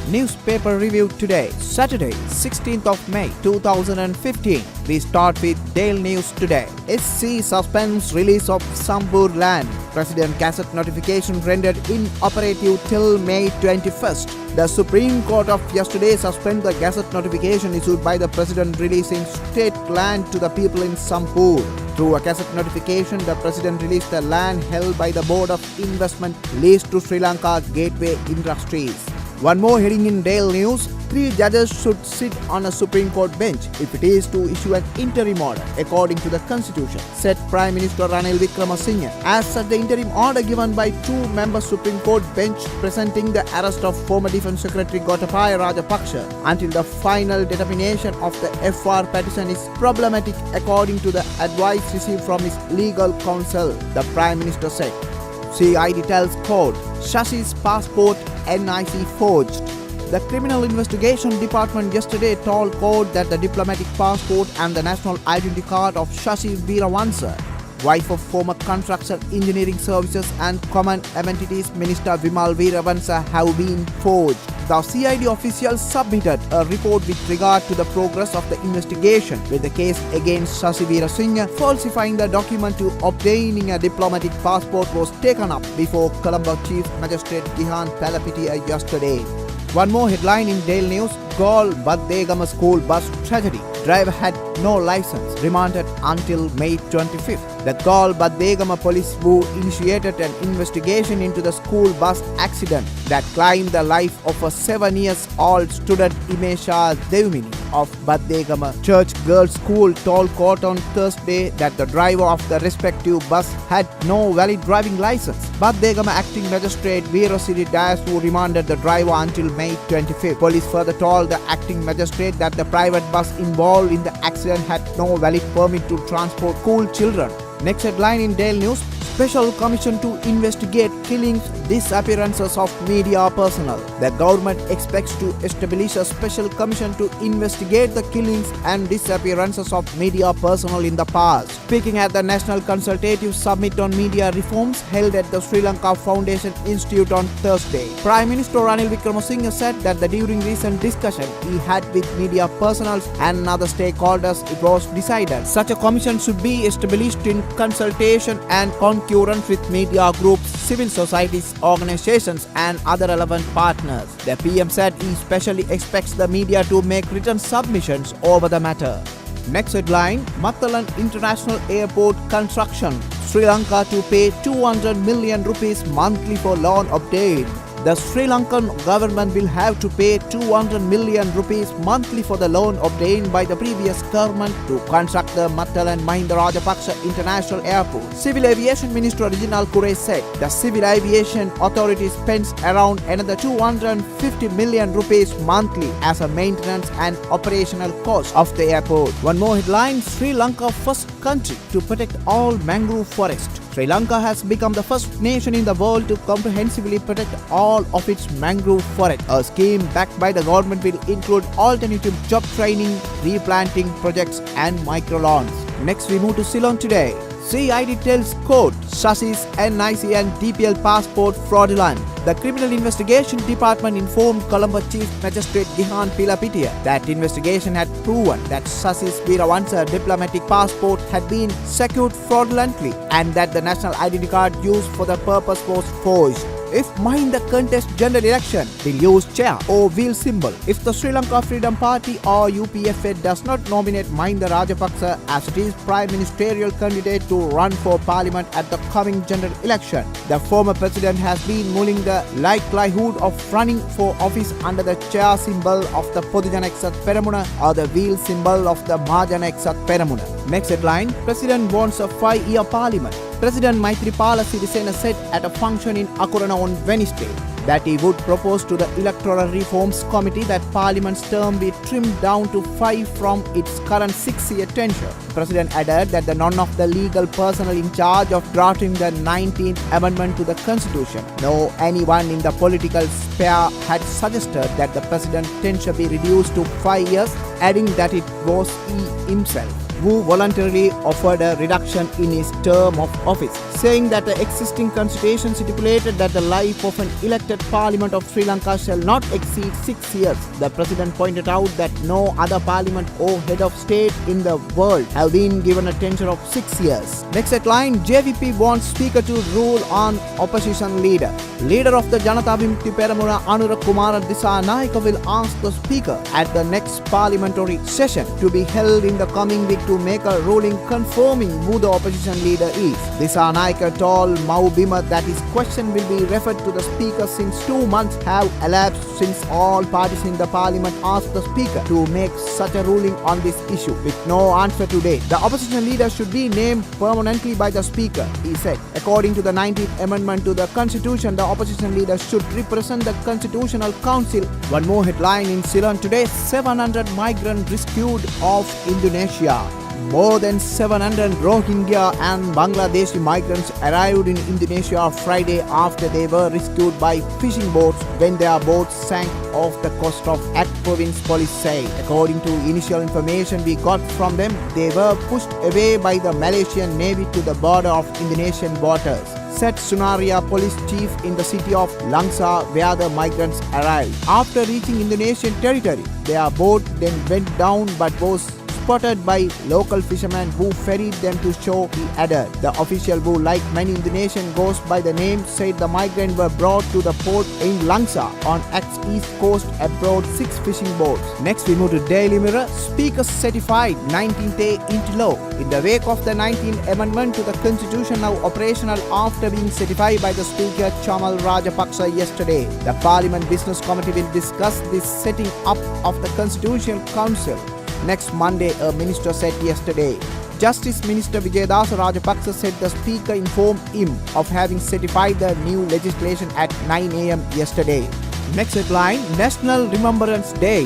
Newspaper review today, Saturday, 16th of May 2015. We start with Daily News today. SC suspends release of Sambur land. President Gazette notification rendered inoperative till May 21st. The Supreme Court of yesterday suspended the Gazette notification issued by the President releasing state land to the people in Sambur. Through a Gazette notification, the President released the land held by the Board of Investment leased to Sri Lanka Gateway Industries. One more heading in Daily News. 3 judges should sit on a Supreme Court bench if it is to issue an interim order according to the Constitution, said Prime Minister Ranil Wickremesinghe. As such, the interim order given by 2-member Supreme Court bench presenting the arrest of former Defence Secretary Gotabaya Rajapaksa until the final determination of the FR petition is problematic according to the advice received from his legal counsel, the Prime Minister said. CID tells court, Shashi's passport NIC forged. The Criminal Investigation Department yesterday told court that the diplomatic passport and the national identity card of Shashi Veeravansa, wife of former Construction Engineering Services and Common Amenities Minister Vimal Veeravansa, have been forged. The CID officials submitted a report with regard to the progress of the investigation with the case against Shashi Veerasinghe. Falsifying the document to obtaining a diplomatic passport was taken up before Colombo Chief Magistrate Gihan Palapitiya yesterday. One more headline in Daily News. Galle Baddegama school bus tragedy. Driver had no license, remanded until May 25th. The Galle Baddegama police initiated an investigation into the school bus accident that claimed the life of a 7-year-old student Imesha Devmini of Baddegama Church Girls School told court on Thursday that the driver of the respective bus had no valid driving license. Baddegama acting magistrate Veerasiri Dayasu remanded the driver until May 25th. Police further told the acting magistrate that the private bus involved in the accident had no valid permit to transport school children. Next headline in Daily News. Special Commission to investigate killings, disappearances of media personnel. The government expects to establish a special commission to investigate the killings and disappearances of media personnel in the past. Speaking at the National Consultative Summit on Media Reforms held at the Sri Lanka Foundation Institute on Thursday, Prime Minister Ranil Wickremesinghe said that during recent discussion he had with media personnel and other stakeholders, it was decided such a commission should be established in consultation and concurrence with media groups, civil societies, organizations and other relevant partners. The PM said he especially expects the media to make written submissions over the matter. Next headline. Athavan International Airport construction. Sri Lanka to pay 200 million rupees monthly for loan obtained. The Sri Lankan government will have to pay 200 million rupees monthly for the loan obtained by the previous government to construct the Athavan Mahinda Rajapaksa International Airport. Civil Aviation Minister Reginald Kure said the Civil Aviation Authority spends around another 250 million rupees monthly as a maintenance and operational cost of the airport. One more headline. Sri Lanka first country to protect all mangrove forest. Sri Lanka has become the first nation in the world to comprehensively protect all of its mangrove forest. A scheme backed by the government will include alternative job training, replanting projects and microloans. Next we move to Ceylon today. CID tells court Shashi's NIC and DPL passport fraudulent. The Criminal Investigation Department informed Colombo Chief Magistrate Gihan Palapitiya that investigation had proven that Shashi's Veeravansa diplomatic passport had been secured fraudulently and that the national identity card used for the purpose was forged. If Mahinda contests general election, will use chair or wheel symbol. If the Sri Lanka Freedom Party or UPFA does not nominate Mahinda Rajapaksa as it is prime ministerial candidate to run for parliament at the coming general election, the former president has been mulling the likelihood of running for office under the chair symbol of the Podujana Eksat Peramuna or the wheel symbol of the Mahajana Eksat Peramuna. Next headline. President wants a 5-year parliament. President Maithripala Sirisena said at a function in Akurana on Wednesday that he would propose to the Electoral Reforms Committee that Parliament's term be trimmed down to 5 from its current 6-year tenure. The President added that none of the legal personnel in charge of drafting the 19th Amendment to the Constitution, nor anyone in the political sphere had suggested that the President's tenure be reduced to 5 years, adding that it was he himself. who voluntarily offered a reduction in his term of office, saying that the existing constitution stipulated that the life of an elected parliament of Sri Lanka shall not exceed 6 years. The president pointed out that no other parliament or head of state in the world have been given a tenure of 6 years. Next headline, JVP wants speaker to rule on opposition leader. Leader of the Janata Vimukti Peramuna Anura Kumara Dissanayake will ask the speaker at the next parliamentary session to be held in the coming week to make a ruling confirming who the opposition leader is. Dissanayake told Mau Bima that his question will be referred to the speaker since 2 months have elapsed since all parties in the parliament asked the speaker to make such a ruling on this issue. With no answer today, the opposition leader should be named permanently by the speaker, he said. According to the 19th amendment to the constitution, the opposition leader should represent the constitutional council. One more headline in Ceylon today, 700 migrants rescued off Indonesia. More than 700 Rohingya and Bangladeshi migrants arrived in Indonesia Friday after they were rescued by fishing boats when their boats sank off the coast of Aceh province, police say. According to initial information we got from them, they were pushed away by the Malaysian Navy to the border of Indonesian waters, said Sunaria police chief in the city of Langsa where the migrants arrived. After reaching Indonesian territory, their boat then went down but was spotted by local fishermen who ferried them to shore, he added. The official, who like many Indonesian goes by the name, said the migrants were brought to the port in Langsa on Aceh's east coast aboard 6 fishing boats. Next we move to Daily Mirror. Speaker certified 19th day into law. In the wake of the 19th amendment to the constitution now operational after being certified by the Speaker Chamal Rajapaksa yesterday, the Parliament Business Committee will discuss this setting up of the Constitutional Council next Monday, a minister said yesterday. Justice Minister Vijayadasa Rajapaksa said the speaker informed him of having certified the new legislation at 9 a.m. yesterday. Next headline, National Remembrance Day.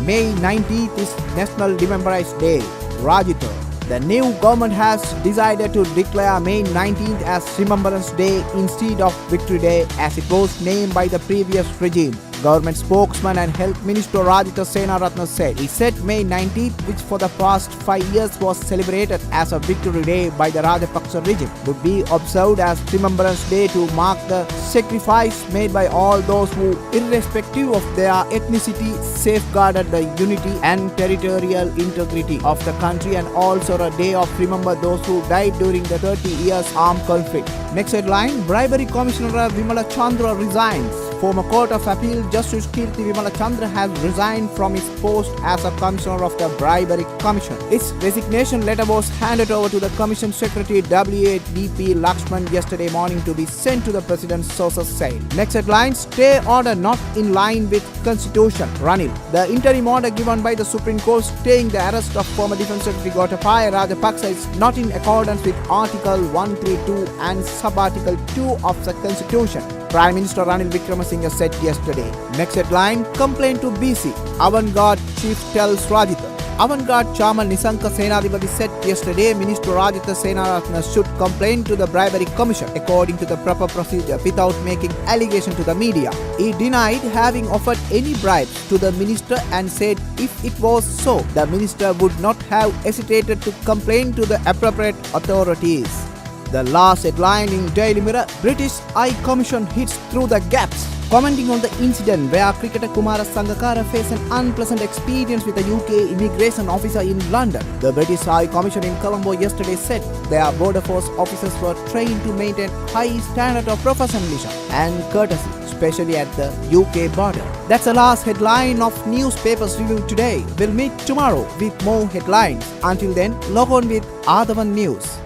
May 19th is National Remembrance Day. Rajito. The new government has decided to declare May 19th as Remembrance Day instead of Victory Day as it was named by the previous regime. Government spokesman and Health Minister Rajita Senaratne said. He said May 19th, which for the past 5 years was celebrated as a Victory Day by the Rajapaksa regime, would be observed as Remembrance Day to mark the sacrifice made by all those who, irrespective of their ethnicity, safeguarded the unity and territorial integrity of the country, and also a day of remember those who died during the 30 years armed conflict. Next headline, Bribery Commissioner Vimala Chandra resigns. Former Court of Appeal Justice Kirti Vimala Chandra has resigned from his post as a Commissioner of the Bribery Commission. His resignation letter was handed over to the Commission Secretary WADP Lakshman yesterday morning to be sent to the President, sources said. Next headline, stay order not in line with Constitution. Ranil. The interim order given by the Supreme Court staying the arrest of former Defence Secretary Gotabaya Rajapaksa is not in accordance with Article 132 and Sub-Article 2 of the Constitution, Prime Minister Ranil Wickremesinghe said yesterday. Next headline, complaint to BC. Avantgarde chief tells Rajitha. Avantgarde chairman Nisanka Senadipati said yesterday Minister Rajitha Senaratne should complain to the Bribery Commission according to the proper procedure without making allegation to the media. He denied having offered any bribes to the minister and said if it was so, the minister would not have hesitated to complain to the appropriate authorities. The last headline in Daily Mirror, British High Commission hits through the gaps. Commenting on the incident where cricketer Kumara Sangakkara faced an unpleasant experience with a UK immigration officer in London, the British High Commission in Colombo yesterday said their border force officers were trained to maintain high standard of professionalism and courtesy, especially at the UK border. That's the last headline of Newspapers Review today. We'll meet tomorrow with more headlines. Until then, log on with Athavan News.